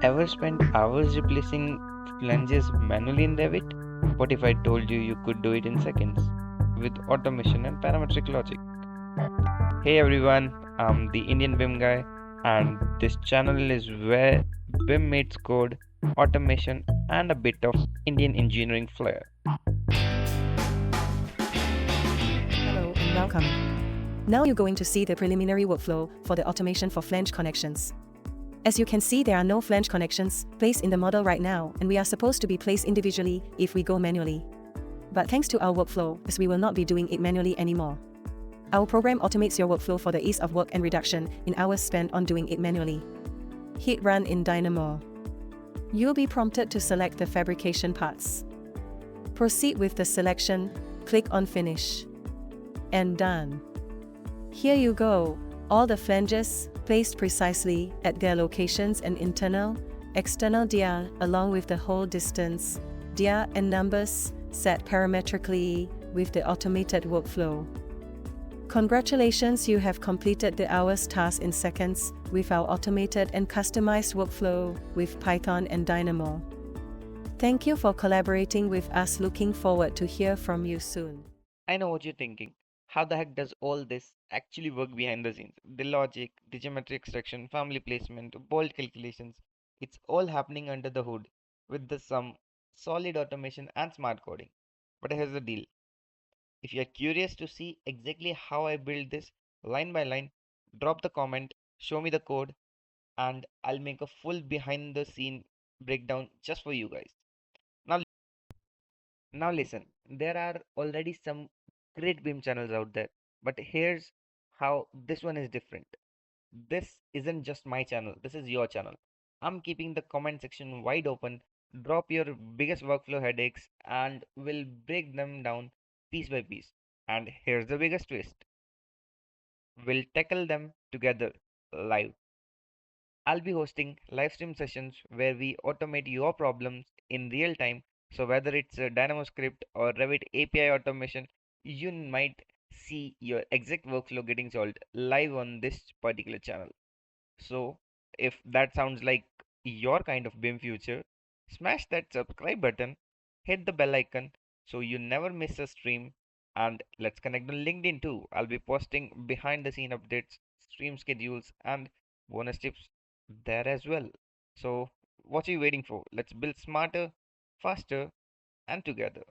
Ever spent hours replacing flanges manually in Revit? What if I told you you could do it in seconds with automation and parametric logic? Hey everyone, I'm the Indian BIM guy, and this channel is where BIM meets code, automation, and a bit of Indian engineering flair. Hello and welcome. Now you're going to see the preliminary workflow for the automation for flange connections. As you can see, there are no flange connections placed in the model right now, and we are supposed to be placed individually if we go manually. But thanks to our workflow, as we will not be doing it manually anymore. Our program automates your workflow for the ease of work and reduction in hours spent on doing it manually. Hit run in Dynamo. You'll be prompted to select the fabrication parts. Proceed with the selection, click on finish. And done. Here you go. All the flanges placed precisely at their locations and internal, external dia along with the hole distance, dia and numbers set parametrically with the automated workflow. Congratulations, you have completed the hours task in seconds with our automated and customized workflow with Python and Dynamo. Thank you for collaborating with us. Looking forward to hear from you soon. I know what you're thinking. How the heck does all this actually work behind the scenes? The logic, the geometry extraction, family placement, bold calculations, it's all happening under the hood with some solid automation and smart coding. But here's the deal. If you're curious to see exactly how I build this line by line, drop the comment, show me the code, and I'll make a full behind the scene breakdown just for you guys. Now, now listen, there are already some great BIM channels out there, but here's how this one is different. This isn't just my channel, this is your channel. I'm keeping the comment section wide open. Drop your biggest workflow headaches and we'll break them down piece by piece. And here's the biggest twist, we'll tackle them together live. I'll be hosting live stream sessions where we automate your problems in real time. So whether it's a Dynamo script or Revit API automation, you might see your exact workflow getting solved live on this particular channel. So if that sounds like your kind of BIM future, smash that subscribe button, hit the bell icon so you never miss a stream, and let's connect on LinkedIn too. I'll be posting behind the scene updates, stream schedules, and bonus tips there as well. So what are you waiting for? Let's build smarter, faster, and together.